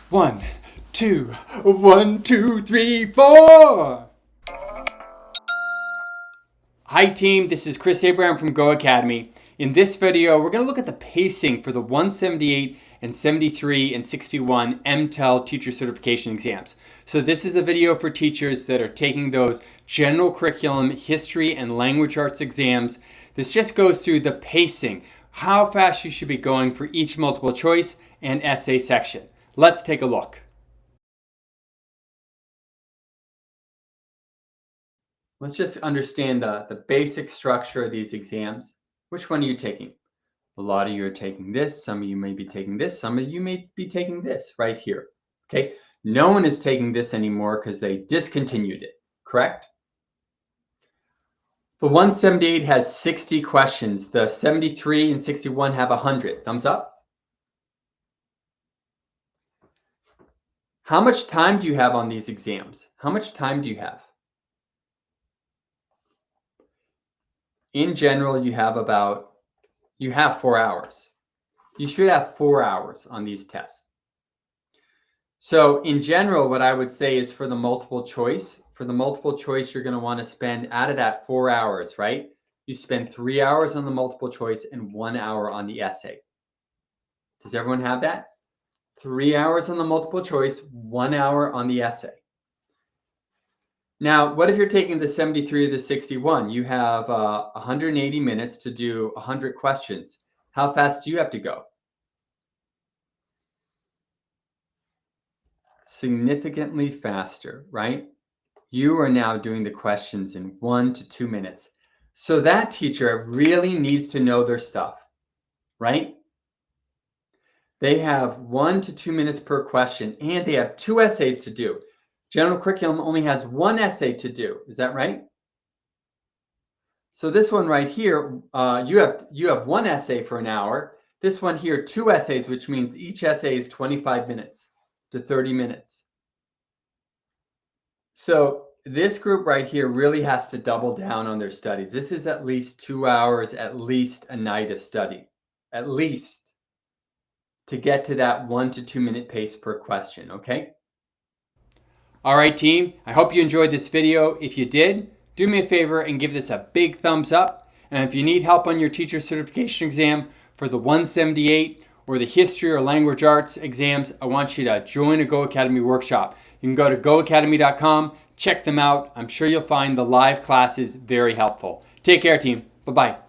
One, two, 1, 2, 3, 4. Hi team, this is Chris Abraham from GOHacademy. In this video, we're going to look at the pacing for the 178 and 73 and 61 MTEL teacher certification exams. So this is a video for teachers that are taking those general curriculum, history, and language arts exams. This just goes through the pacing, how fast you should be going for each multiple choice and essay section. Let's take a look. Let's just understand the basic structure of these exams. Which one are you taking? A lot of you are taking this. Some of you may be taking this. Some of you may be taking this right here. Okay. No one is taking this anymore because they discontinued it, correct? The 178 has 60 questions. The 73 and 61 have 100. Thumbs up. How much time do you have on these exams? How much time do you have? In general, you have 4 hours. You should have 4 hours on these tests. So in general, what I would say is for the multiple choice, you're going to want to spend out of that 4 hours, right? You spend 3 hours on the multiple choice and 1 hour on the essay. Does everyone have that? 3 hours on the multiple choice, 1 hour on the essay. Now, what if you're taking the 73 or the 61? You have 180 minutes to do 100 questions. How fast do you have to go? Significantly faster, right? You are now doing the questions in 1 to 2 minutes. So that teacher really needs to know their stuff, right? They have 1 to 2 minutes per question, and they have 2 essays to do. General curriculum only has 1 essay to do. Is that right? So this one right here, you have 1 essay for an hour. This one here, 2 essays, which means each essay is 25 minutes to 30 minutes. So this group right here really has to double down on their studies. This is at least 2 hours, at least a night of study, at least, to get to that 1 to 2 minute pace per question, okay? All right, team, I hope you enjoyed this video. If you did, do me a favor and give this a big thumbs up. And if you need help on your teacher certification exam for the 178 or the history or language arts exams, I want you to join a GOHacademy workshop. You can go to GOHacademy.com, check them out. I'm sure you'll find the live classes very helpful. Take care, team. Bye-bye.